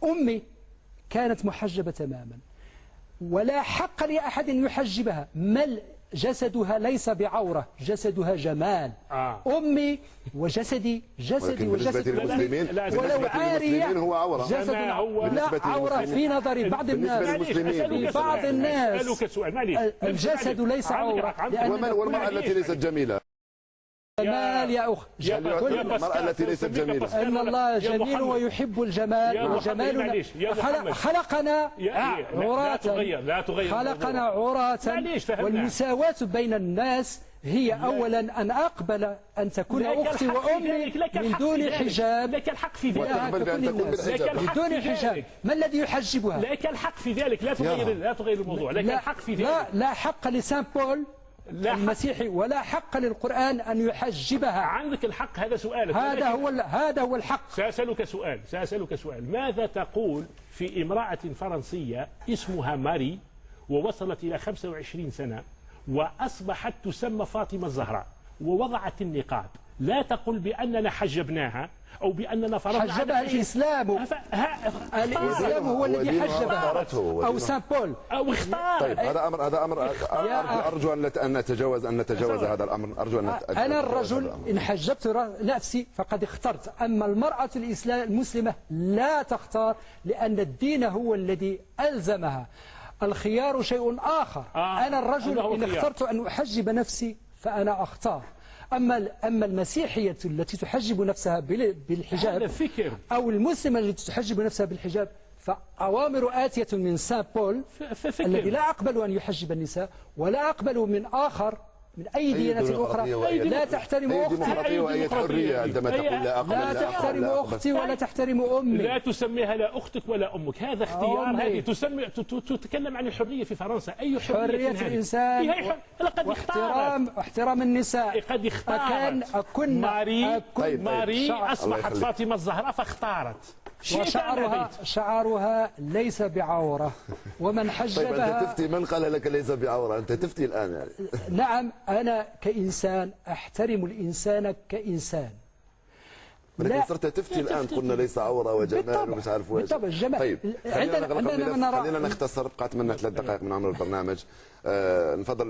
أمي كانت محجبة تماما ولا حق لأحد أن يحجبها، جسدها ليس بعورة، جسدها جمال. أمي وجسدي وجسد المسلمين ولو عارية هو عورة. جسد لا عورة في نظر بعض الناس. في بعض الناس الجسد ليس عورة. والمرأة التي ليست جميلة جمال يا أخ. المرأة التي ليست جميلة. إن الله جميل ويحب الجمال، وجمالنا خلقنا عراة، خلقنا عراة. والمساواة بين الناس هي أولا أن أقبل أن تكون أختي وأمي من دون حجاب، لك الحق في ذلك من دون حجاب. ما الذي يحجبها؟ لك الحق في ذلك، لا تغير الموضوع. لك الحق في ذلك. لا حق لسان بول المسيحي ولا حق للقرآن أن يحجبها. عندك الحق، هذا سؤالك. هذا هو الحق. سأسألك سؤال. ماذا تقول في امرأة فرنسية اسمها ماري ووصلت إلى 25 سنة وأصبحت تسمى فاطمة الزهراء ووضعت النقاب؟ لا تقل بأننا حجبناها أو بأننا فرضنا حجبها الإسلام. الإسلام هو الذي حجبها أو سان بول أو اختار. طيب هذا أمر أرجو أن نتجاوز هذا الأمر. أرجو أن أنا الرجل إن حجبت نفسي فقد اخترت، أما المرأة المسلمة لا تختار، لأن الدين هو الذي ألزمها. الخيار شيء آخر. أنا الرجل إن اخترت أن أحجب نفسي فأنا أختار. أما المسيحية التي تحجب نفسها بالحجاب أو المسلمة التي تحجب نفسها بالحجاب فأوامر آتية من سان بول الذي لا أقبل أن يحجب النساء، ولا أقبل من آخر من أي ديانة أخرى لا تحترم أختي. وأي حرية عندما تقول لا أقبل. لا تحترم أختي ولا تحترم أمي. لا تسميها لا أختك ولا أمك، هذا اختيار. هذه تتكلم عن الحرية في فرنسا. أي حرية الإنسان واحترام النساء. قد اختارت ماري أصبحت فاطمة الزهراء فاختارت. وشعرها ليس بعورة، ومن حجبها. طيب أنت تفتي، من قال لك ليس بعورة؟ أنت تفتي الآن يعني. نعم، أنا كإنسان أحترم الإنسان كإنسان. ولكن صرت تفتي الآن، قلنا ليس عورة وجمال ومش عارف وش. بالطبع الجمال. طيب خلينا نختصر، بقات منا 3 دقائق من عمر البرنامج. نفضل